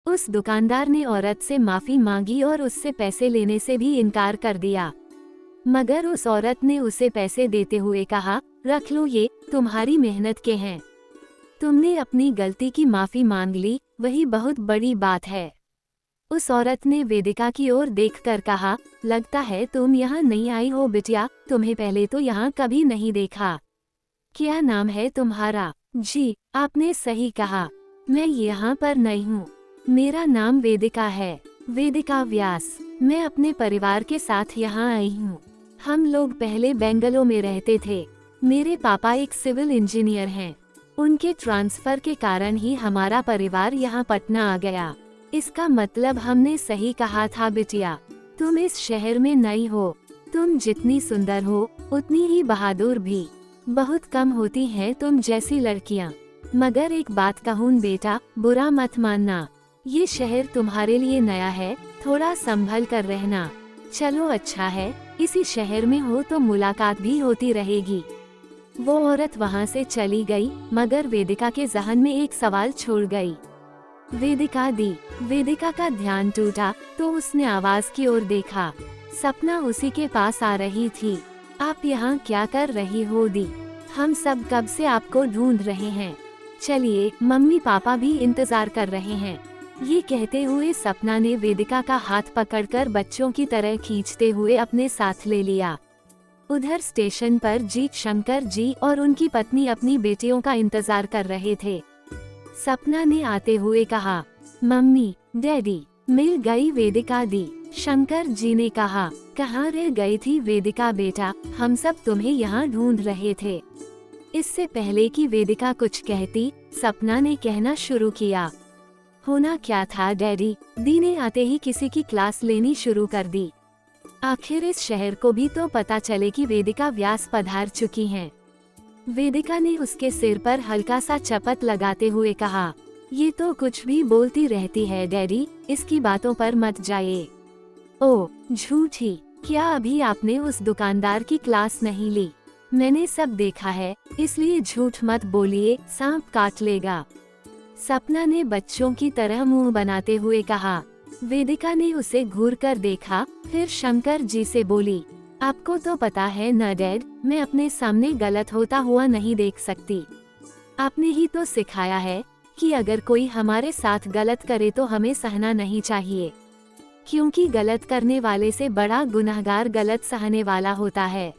उस दुकानदार ने औरत से माफी मांगी और उससे पैसे लेने से भी इनकार कर दिया, मगर उस औरत ने उसे पैसे देते हुए कहा, रख लो, ये तुम्हारी मेहनत के हैं, तुमने अपनी गलती की माफी मांग ली, वही बहुत बड़ी बात है। उस औरत ने वेदिका की ओर देखकर कहा, लगता है तुम यहाँ नहीं आई हो बिटिया, तुम्हें पहले तो यहाँ कभी नहीं देखा। क्या नाम है तुम्हारा? जी, आपने सही कहा, मैं यहाँ पर नई हूँ। मेरा नाम वेदिका है, वेदिका व्यास। मैं अपने परिवार के साथ यहाँ आई हूँ। हम लोग पहले बेंगलोर में रहते थे। मेरे पापा एक सिविल इंजीनियर हैं। उनके ट्रांसफर के कारण ही हमारा परिवार यहाँ पटना आ गया। इसका मतलब हमने सही कहा था बिटिया, तुम इस शहर में नई हो। तुम जितनी सुंदर हो उतनी ही बहादुर भी। बहुत कम होती हैं तुम जैसी लड़कियाँ। मगर एक बात कहूँ बेटा, बुरा मत मानना, ये शहर तुम्हारे लिए नया है, थोड़ा संभल कर रहना। चलो अच्छा है, इसी शहर में हो तो मुलाकात भी होती रहेगी। वो औरत वहाँ से चली गई, मगर वेदिका के जहन में एक सवाल छोड़ गई। वेदिका दी। वेदिका का ध्यान टूटा तो उसने आवाज की ओर देखा। सपना उसी के पास आ रही थी। आप यहाँ क्या कर रही हो दी? हम सब कब से आपको ढूंढ रहे हैं। चलिए, मम्मी पापा भी इंतजार कर रहे हैं। ये कहते हुए सपना ने वेदिका का हाथ पकड़कर बच्चों की तरह खींचते हुए अपने साथ ले लिया। उधर स्टेशन पर जीत शंकर जी और उनकी पत्नी अपनी बेटियों का इंतजार कर रहे थे। सपना ने आते हुए कहा, मम्मी डैडी, मिल गई वेदिका दी। शंकर जी ने कहा, कहाँ रह गई थी वेदिका बेटा, हम सब तुम्हें यहाँ ढूंढ रहे थे। इससे पहले कि वेदिका कुछ कहती, सपना ने कहना शुरू किया, होना क्या था डैडी, दी ने आते ही किसी की क्लास लेनी शुरू कर दी। आखिर इस शहर को भी तो पता चले कि वेदिका व्यास पधार चुकी हैं। वेदिका ने उसके सिर पर हल्का सा चपत लगाते हुए कहा, ये तो कुछ भी बोलती रहती है डैडी, इसकी बातों पर मत जाइए। ओ झूठी, क्या अभी आपने उस दुकानदार की क्लास नहीं ली? मैंने सब देखा है, इसलिए झूठ मत बोलिए, सांप काट लेगा। सपना ने बच्चों की तरह मुंह बनाते हुए कहा। वेदिका ने उसे घूर कर देखा, फिर शंकर जी से बोली, आपको तो पता है न डैड, मैं अपने सामने गलत होता हुआ नहीं देख सकती। आपने ही तो सिखाया है कि अगर कोई हमारे साथ गलत करे तो हमें सहना नहीं चाहिए, क्योंकि गलत करने वाले से बड़ा गुनहगार गलत सहने वाला होता है।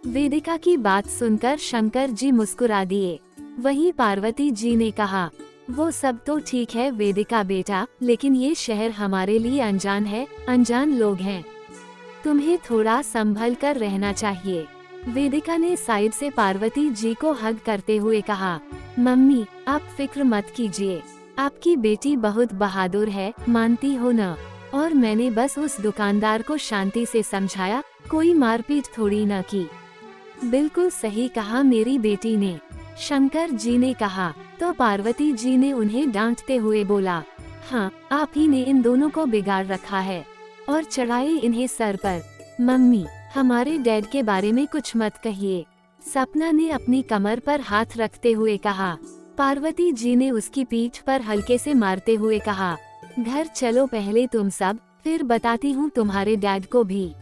वेदिका की बात सुनकर शंकर जी मुस्कुरा दिए। वहीं पार्वती जी ने कहा, वो सब तो ठीक है वेदिका बेटा, लेकिन ये शहर हमारे लिए अनजान है, अनजान लोग हैं, तुम्हें थोड़ा संभल कर रहना चाहिए। वेदिका ने साइड से पार्वती जी को हग करते हुए कहा, मम्मी आप फिक्र मत कीजिए, आपकी बेटी बहुत बहादुर है, मानती हो न? और मैंने बस उस दुकानदार को शांति से समझाया, कोई मारपीट थोड़ी न की। बिल्कुल सही कहा मेरी बेटी ने, शंकर जी ने कहा। तो पार्वती जी ने उन्हें डांटते हुए बोला, हाँ आप ही ने इन दोनों को बिगाड़ रखा है और चढ़ाए इन्हें सर पर। मम्मी हमारे डैड के बारे में कुछ मत कहिए, सपना ने अपनी कमर पर हाथ रखते हुए कहा। पार्वती जी ने उसकी पीठ पर हल्के से मारते हुए कहा, घर चलो पहले तुम सब, फिर बताती हूँ तुम्हारे डैड को भी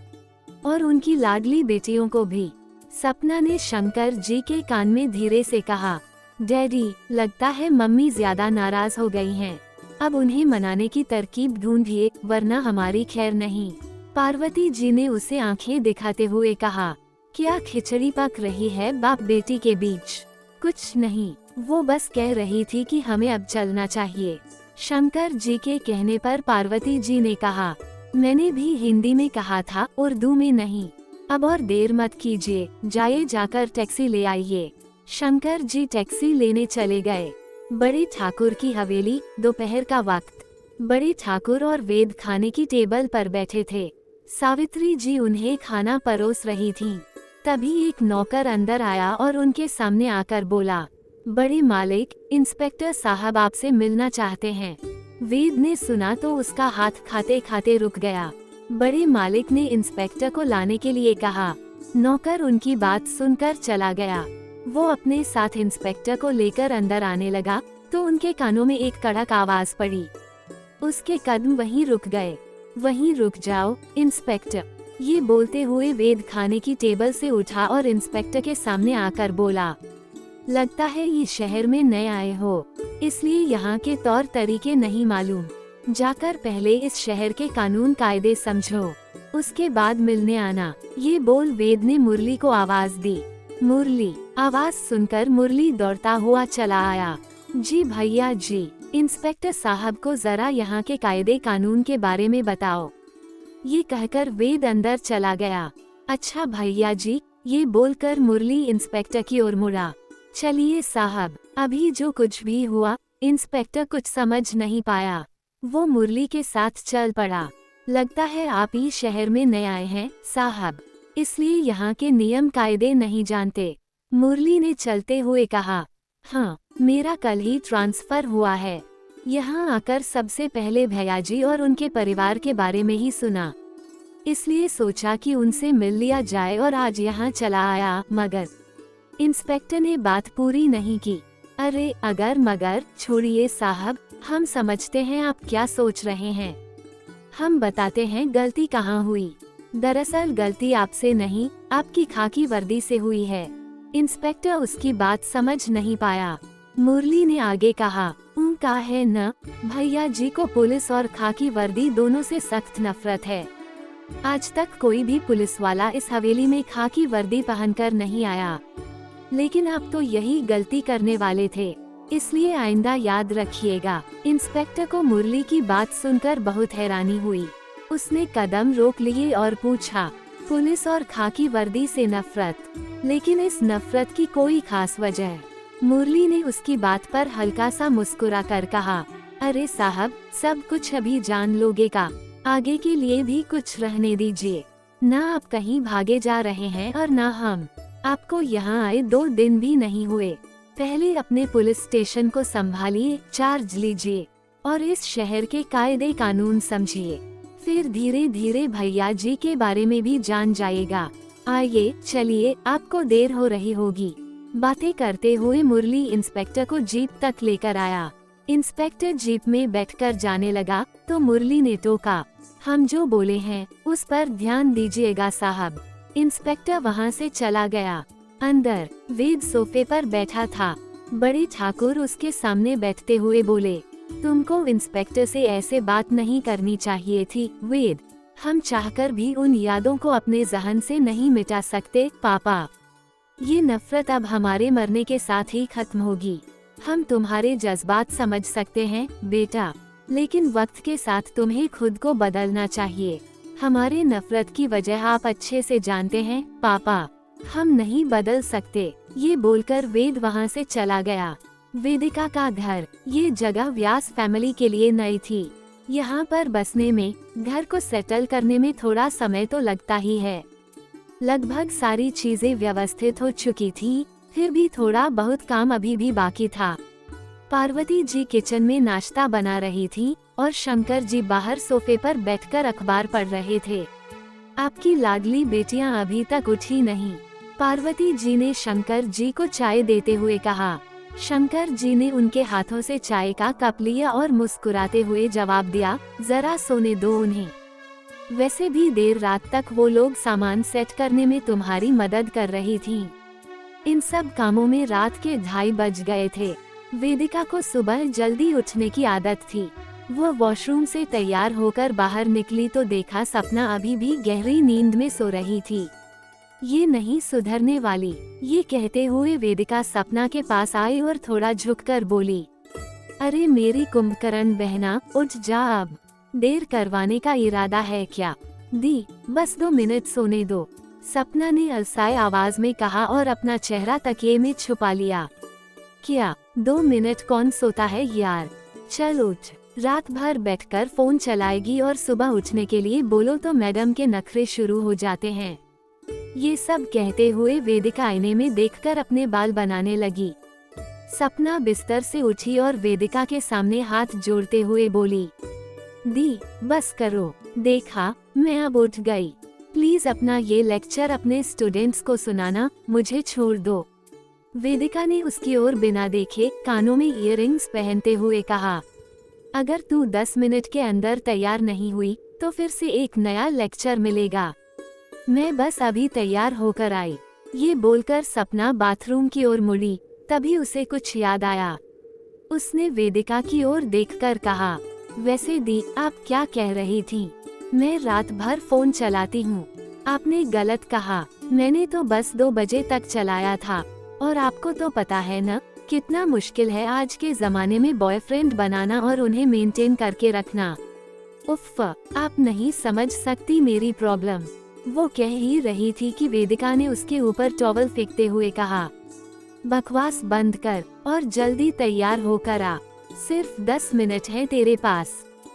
और उनकी लाडली बेटियों को भी। सपना ने शंकर जी के कान में धीरे से कहा, डैडी लगता है मम्मी ज्यादा नाराज हो गई हैं, अब उन्हें मनाने की तरकीब ढूंढिए, वरना हमारी खैर नहीं। पार्वती जी ने उसे आंखें दिखाते हुए कहा, क्या खिचड़ी पक रही है बाप बेटी के बीच? कुछ नहीं, वो बस कह रही थी कि हमें अब चलना चाहिए। शंकर जी के कहने पर पार्वती जी ने कहा, मैंने भी हिंदी में कहा था, उर्दू में नहीं। अब और देर मत कीजिए, जाइए जाकर टैक्सी ले आइए। शंकर जी टैक्सी लेने चले गए। बड़े ठाकुर की हवेली, दोपहर का वक्त। बड़े ठाकुर और वेद खाने की टेबल पर बैठे थे। सावित्री जी उन्हें खाना परोस रही थीं। तभी एक नौकर अंदर आया और उनके सामने आकर बोला, बड़े मालिक, इंस्पेक्टर साहब आपसे मिलना चाहते हैं। वेद ने सुना तो उसका हाथ खाते खाते रुक गया। बड़े मालिक ने इंस्पेक्टर को लाने के लिए कहा। नौकर उनकी बात सुनकर चला गया। वो अपने साथ इंस्पेक्टर को लेकर अंदर आने लगा तो उनके कानों में एक कड़क आवाज पड़ी। उसके कदम वहीं रुक गए। वहीं रुक जाओ इंस्पेक्टर, ये बोलते हुए वेद खाने की टेबल से उठा और इंस्पेक्टर के सामने आकर बोला, लगता है ये शहर में नए आए हो, इसलिए यहाँ के तौर तरीके नहीं मालूम। जाकर पहले इस शहर के कानून कायदे समझो, उसके बाद मिलने आना। ये बोल वेद ने मुरली को आवाज दी। मुरली। आवाज सुनकर मुरली दौड़ता हुआ चला आया। जी भैया जी, इंस्पेक्टर साहब को जरा यहाँ के कायदे कानून के बारे में बताओ। ये कहकर वेद अंदर चला गया। अच्छा भैया जी, ये बोलकर मुरली इंस्पेक्टर की ओर मुड़ा। चलिए साहब, अभी जो कुछ भी हुआ इंस्पेक्टर कुछ समझ नहीं पाया। वो मुरली के साथ चल पड़ा। लगता है आप ही शहर में नए आए हैं साहब, इसलिए यहाँ के नियम कायदे नहीं जानते। मुरली ने चलते हुए कहा, हाँ, मेरा कल ही ट्रांसफर हुआ है। यहाँ आकर सबसे पहले भैयाजी और उनके परिवार के बारे में ही सुना, इसलिए सोचा कि उनसे मिल लिया जाए और आज यहाँ चला आया। मगर इंस्पेक्टर ने बात पूरी नहीं की। अरे अगर मगर छोड़िए साहब, हम समझते हैं आप क्या सोच रहे हैं। हम बताते हैं गलती कहाँ हुई। दरअसल गलती आपसे नहीं, आपकी खाकी वर्दी से हुई है। इंस्पेक्टर उसकी बात समझ नहीं पाया। मुरली ने आगे कहा, उनका है न, भैया जी को पुलिस और खाकी वर्दी दोनों से सख्त नफरत है। आज तक कोई भी पुलिस वाला इस हवेली में खाकी वर्दी पहनकर नहीं आया, लेकिन आप तो यही गलती करने वाले थे, इसलिए आइंदा याद रखिएगा। इंस्पेक्टर को मुरली की बात सुनकर बहुत हैरानी हुई। उसने कदम रोक लिए और पूछा, पुलिस और खाकी वर्दी से नफरत, लेकिन इस नफरत की कोई खास वजह? मुरली ने उसकी बात पर हल्का सा मुस्कुरा कर कहा, अरे साहब, सब कुछ अभी जान लोगे का, आगे के लिए भी कुछ रहने दीजिए। ना आप कहीं भागे जा रहे हैं और ना हम। आपको यहाँ आए 2 दिन भी नहीं हुए। पहले अपने पुलिस स्टेशन को संभालिए, चार्ज लीजिए और इस शहर के कायदे कानून समझिए। फिर धीरे धीरे भैया जी के बारे में भी जान जाएगा। आइए चलिए, आपको देर हो रही होगी। बातें करते हुए मुरली इंस्पेक्टर को जीप तक लेकर आया। इंस्पेक्टर जीप में बैठकर जाने लगा तो मुरली ने टोका, हम जो बोले हैं उस पर ध्यान दीजिएगा साहब। इंस्पेक्टर वहां से चला गया। अंदर वेद सोफे पर बैठा था। बड़े ठाकुर उसके सामने बैठते हुए बोले, तुमको इंस्पेक्टर से ऐसे बात नहीं करनी चाहिए थी वेद। हम चाहकर भी उन यादों को अपने जहन से नहीं मिटा सकते पापा। ये नफरत अब हमारे मरने के साथ ही खत्म होगी। हम तुम्हारे जज्बात समझ सकते हैं बेटा, लेकिन वक्त के साथ तुम्हें खुद को बदलना चाहिए। हमारे नफरत की वजह आप अच्छे से जानते हैं पापा, हम नहीं बदल सकते। ये बोलकर वेद वहाँ से चला गया। वेदिका का घर, ये जगह व्यास फैमिली के लिए नई थी। यहाँ पर बसने में, घर को सेटल करने में थोड़ा समय तो लगता ही है। लगभग सारी चीजें व्यवस्थित हो चुकी थी, फिर भी थोड़ा बहुत काम अभी भी बाकी था। पार्वती जी किचन में नाश्ता बना रही थी और शंकर जी बाहर सोफे पर बैठकर अखबार पढ़ रहे थे। आपकी लाडली बेटियां अभी तक उठी नहीं, पार्वती जी ने शंकर जी को चाय देते हुए कहा। शंकर जी ने उनके हाथों से चाय का कप लिया और मुस्कुराते हुए जवाब दिया, जरा सोने दो उन्हें। वैसे भी देर रात तक वो लोग सामान सेट करने में तुम्हारी मदद कर रही थीं। इन सब कामों में रात के 2:30 बज गए थे। वेदिका को सुबह जल्दी उठने की आदत थी। वो वॉशरूम से तैयार होकर बाहर निकली तो देखा सपना अभी भी गहरी नींद में सो रही थी। ये नहीं सुधरने वाली, ये कहते हुए वेदिका सपना के पास आई और थोड़ा झुककर बोली, अरे मेरी कुंभकर्ण बहना, उठ जा अब। देर करवाने का इरादा है क्या? दी, बस 2 मिनट सोने दो, सपना ने अलसाए आवाज में कहा और अपना चेहरा तकिए में छुपा लिया। क्या 2 मिनट कौन सोता है यार, चल उठ। रात भर बैठकर फोन चलाएगी और सुबह उठने के लिए बोलो तो मैडम के नखरे शुरू हो जाते हैं। ये सब कहते हुए वेदिका आईने में देखकर अपने बाल बनाने लगी। सपना बिस्तर से उठी और वेदिका के सामने हाथ जोड़ते हुए बोली, दी बस करो, देखा मैं अब उठ गई। प्लीज अपना ये लेक्चर अपने स्टूडेंट्स को सुनाना, मुझे छोड़ दो। वेदिका ने उसकी ओर बिना देखे कानों में इयररिंग्स पहनते हुए कहा। अगर तू 10 मिनट के अंदर तैयार नहीं हुई तो फिर से एक नया लेक्चर मिलेगा। मैं बस अभी तैयार होकर आई। ये बोलकर सपना बाथरूम की ओर मुड़ी। तभी उसे कुछ याद आया। उसने वेदिका की ओर देखकर कहा, वैसे दी, आप क्या कह रही थी? मैं रात भर फोन चलाती हूँ। आपने गलत कहा। मैंने तो बस 2 बजे तक चलाया था। और आपको तो पता है न, कितना मुश्किल है आज के जमाने में बॉयफ्रेंड बनाना और उन्हें मेंटेन करके रखना। उफ़, आप नहीं समझ सकती मेरी प्रॉब्लम। वो कह ही रही थी कि वेदिका ने उसके ऊपर टॉवल फेंकते हुए कहा, बकवास बंद कर और जल्दी तैयार होकर आ। सिर्फ 10 मिनट है तेरे पास।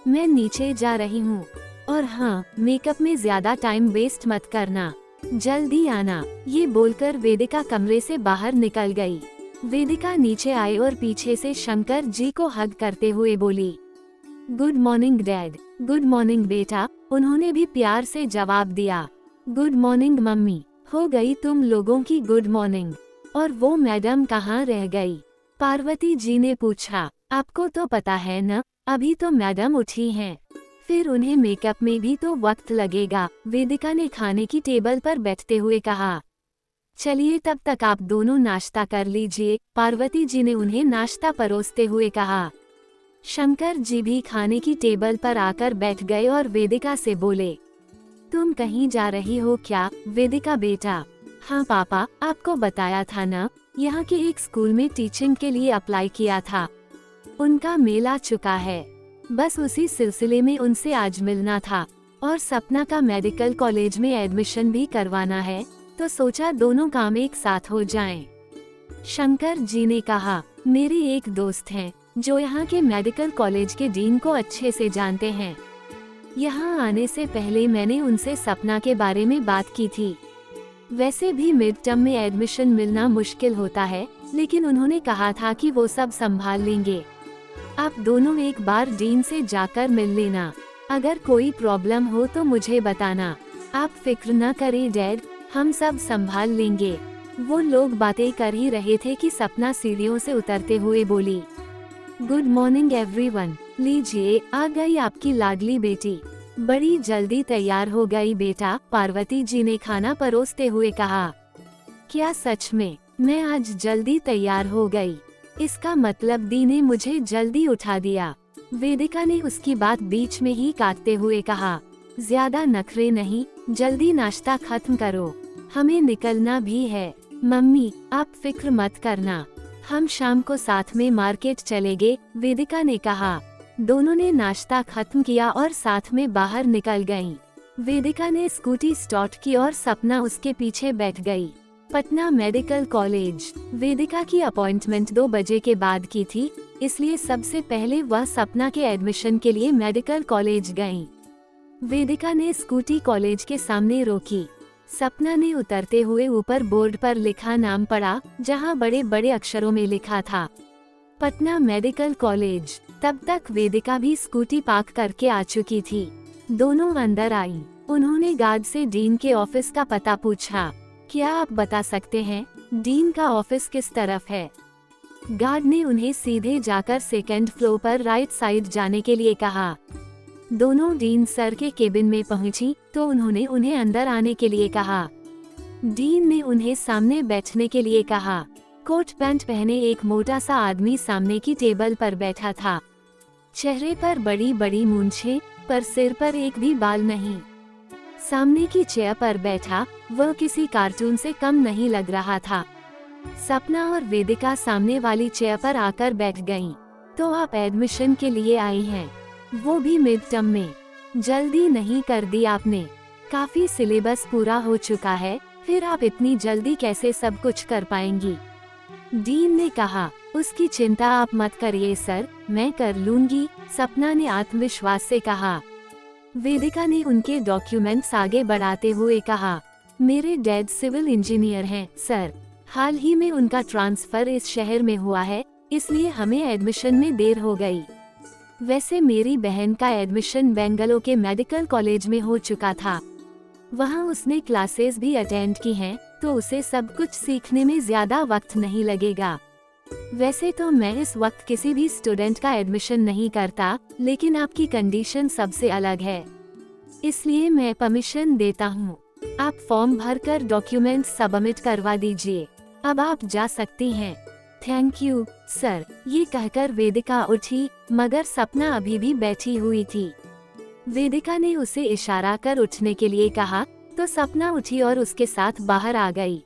मैं नीचे जा रही हूँ। और हाँ, मेकअप में ज्यादा टाइम वेस्ट मत करना। जल्दी आना। ये बोलकर वेदिका कमरे से बाहर निकल गई। वेदिका नीचे आई और पीछे से शंकर जी को हग करते हुए बोली, good morning dad. Good morning बेटा, उन्होंने भी प्यार से जवाब दिया। Good morning mummy. हो गई तुम लोगों की गुड मॉर्निंग। और वो मैडम कहाँ रह गई? पार्वती जी ने पूछा। आपको तो पता है न, अभी तो मैडम उठी हैं। फिर उन्हें मेकअप में भी तो वक्त लगेगा। वेदिका ने खाने की टेबल पर बैठते हुए कहा, चलिए तब तक आप दोनों नाश्ता कर लीजिए। पार्वती जी ने उन्हें नाश्ता परोसते हुए कहा। शंकर जी भी खाने की टेबल पर आकर बैठ गए और वेदिका से बोले, तुम कहीं जा रही हो क्या वेदिका बेटा? हाँ पापा, आपको बताया था ना, यहाँ के एक स्कूल में टीचिंग के लिए अप्लाई किया था। उनका मेल आ चुका है। बस उसी सिलसिले में उनसे आज मिलना था। और सपना का मेडिकल कॉलेज में एडमिशन भी करवाना है, तो सोचा दोनों काम एक साथ हो जाएं। शंकर जी ने कहा, मेरी एक दोस्त हैं जो यहाँ के मेडिकल कॉलेज के डीन को अच्छे से जानते हैं। यहाँ आने से पहले मैंने उनसे सपना के बारे में बात की थी। वैसे भी मिड टर्म में एडमिशन मिलना मुश्किल होता है, लेकिन उन्होंने कहा था कि वो सब संभाल लेंगे। आप दोनों एक बार डीन से जाकर मिल लेना। अगर कोई प्रॉब्लम हो तो मुझे बताना। आप फिक्र न करें डैड, हम सब संभाल लेंगे। वो लोग बातें कर ही रहे थे कि सपना सीढ़ियों से उतरते हुए बोली, गुड मॉर्निंग एवरीवन। लीजिए, आ गई आपकी लाडली बेटी। बड़ी जल्दी तैयार हो गई बेटा। पार्वती जी ने खाना परोसते हुए कहा। क्या सच में? मैं आज जल्दी तैयार हो गई। इसका मतलब दी ने मुझे जल्दी उठा दिया। वेदिका ने उसकी बात बीच में ही काटते हुए कहा, ज्यादा नखरे नहीं, जल्दी नाश्ता खत्म करो, हमें निकलना भी है। मम्मी, आप फिक्र मत करना, हम शाम को साथ में मार्केट चलेंगे, वेदिका ने कहा। दोनों ने नाश्ता खत्म किया और साथ में बाहर निकल गईं। वेदिका ने स्कूटी स्टार्ट की और सपना उसके पीछे बैठ गई। Patna medical college. वेदिका की अपॉइंटमेंट 2 बजे के बाद की थी, इसलिए सबसे पहले वह सपना के एडमिशन के लिए मेडिकल कॉलेज गईं। वेदिका ने स्कूटी कॉलेज के सामने रोकी। सपना ने उतरते हुए ऊपर बोर्ड पर लिखा नाम पढ़ा, जहां बड़े बड़े अक्षरों में लिखा था, पटना मेडिकल कॉलेज। तब तक वेदिका भी स्कूटी पार्क करके आ चुकी थी। दोनों अंदर आईं। उन्होंने गार्ड से डीन के ऑफिस का पता पूछा। क्या आप बता सकते हैं डीन का ऑफिस किस तरफ है? गार्ड ने उन्हें सीधे जाकर 2nd फ्लोर पर राइट साइड जाने के लिए कहा। दोनों डीन सर के केबिन में पहुंची तो उन्होंने उन्हें अंदर आने के लिए कहा। डीन ने उन्हें सामने बैठने के लिए कहा। कोट पैंट पहने एक मोटा सा आदमी सामने की टेबल पर बैठा था। चेहरे पर बड़ी बड़ी मूंछें, पर सिर पर एक भी बाल नहीं। सामने की चेयर पर बैठा वह किसी कार्टून से कम नहीं लग रहा था। सपना और वेदिका सामने वाली चेयर पर आकर बैठ गईं। तो आप एडमिशन के लिए आई हैं, वो भी मिड टर्म में? जल्दी नहीं कर दी आपने? काफी सिलेबस पूरा हो चुका है, फिर आप इतनी जल्दी कैसे सब कुछ कर पाएंगी? डीन ने कहा। उसकी चिंता आप मत करिए सर, मैं कर लूंगी, सपना ने आत्मविश्वास से कहा। वेदिका ने उनके डॉक्यूमेंट्स आगे बढ़ाते हुए कहा, मेरे डैड सिविल इंजीनियर हैं सर। हाल ही में उनका ट्रांसफर इस शहर में हुआ है, इसलिए हमें एडमिशन में देर हो गई। वैसे मेरी बहन का एडमिशन बेंगलोर के मेडिकल कॉलेज में हो चुका था। वहाँ उसने क्लासेस भी अटेंड की हैं, तो उसे सब कुछ सीखने में ज्यादा वक्त नहीं लगेगा। वैसे तो मैं इस वक्त किसी भी स्टूडेंट का एडमिशन नहीं करता, लेकिन आपकी कंडीशन सबसे अलग है, इसलिए मैं परमिशन देता हूँ। आप फॉर्म भरकर डॉक्यूमेंट सबमिट करवा दीजिए। अब आप जा सकती हैं। Thank you sir. ये कहकर वेदिका उठी, मगर सपना अभी भी बैठी हुई थी। वेदिका ने उसे इशारा कर उठने के लिए कहा तो सपना उठी और उसके साथ बाहर आ गई।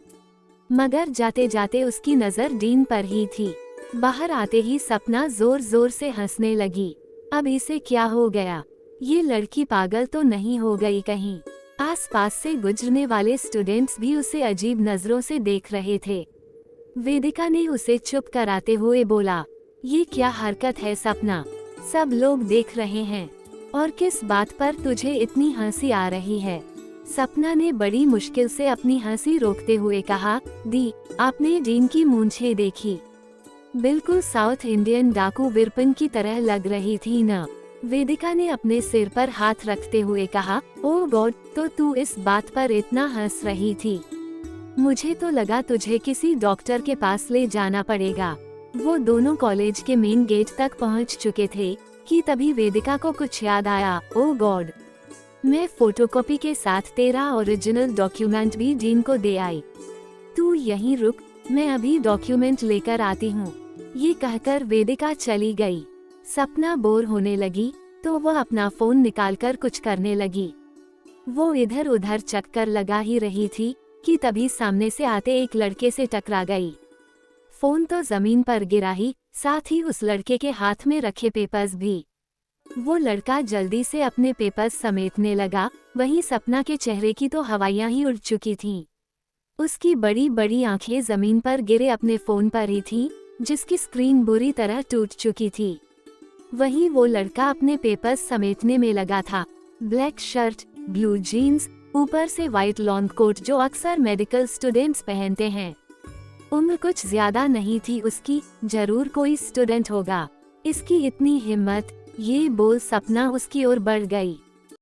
मगर जाते जाते उसकी नजर डीन पर ही थी। बाहर आते ही सपना जोर जोर से हंसने लगी। अब इसे क्या हो गया? ये लड़की पागल तो नहीं हो गई कहीं? आसपास से गुजरने वाले स्टूडेंट्स भी उसे अजीब नजरों से देख रहे थे। वेदिका ने उसे चुप कराते हुए बोला, ये क्या हरकत है सपना? सब लोग देख रहे हैं और किस बात पर तुझे इतनी हंसी आ रही है? सपना ने बड़ी मुश्किल से अपनी हंसी रोकते हुए कहा, दी, आपने डीन की मूंछें देखी? बिल्कुल साउथ इंडियन डाकू विरपन की तरह लग रही थी ना? वेदिका ने अपने सिर पर हाथ रखते हुए कहा, ओह गॉड, तो तू इस बात पर इतना हंस रही थी? मुझे तो लगा तुझे किसी डॉक्टर के पास ले जाना पड़ेगा। वो दोनों कॉलेज के मेन गेट तक पहुंच चुके थे कि तभी वेदिका को कुछ याद आया। ओह गॉड, मैं फोटोकॉपी के साथ तेरा ओरिजिनल डॉक्यूमेंट भी डीन को दे आई। तू यहीं रुक, मैं अभी डॉक्यूमेंट लेकर आती हूँ। ये कहकर वेदिका चली गई। सपना बोर होने लगी तो वह अपना फोन निकालकर कुछ करने लगी। वो इधर उधर चक्कर लगा ही रही थी कि तभी सामने से आते एक लड़के से टकरा गई। फोन तो जमीन पर गिरा ही, साथ ही उस लड़के के हाथ में रखे पेपर्स भी। वो लड़का जल्दी से अपने पेपर्स समेटने लगा, वहीं सपना के चेहरे की तो हवाइयां ही उड़ चुकी थीं। उसकी बड़ी बड़ी आंखें जमीन पर गिरे अपने फोन पर ही थीं, जिसकी स्क्रीन बुरी तरह टूट चुकी थी। वहीं वो लड़का अपने पेपर्स समेटने में लगा था। ब्लैक शर्ट, ब्लू जीन्स, ऊपर से व्हाइट लॉन्ग कोट जो अक्सर मेडिकल स्टूडेंट्स पहनते हैं। उम्र कुछ ज्यादा नहीं थी उसकी, जरूर कोई स्टूडेंट होगा। इसकी इतनी हिम्मत, ये बोल सपना उसकी ओर बढ़ गई।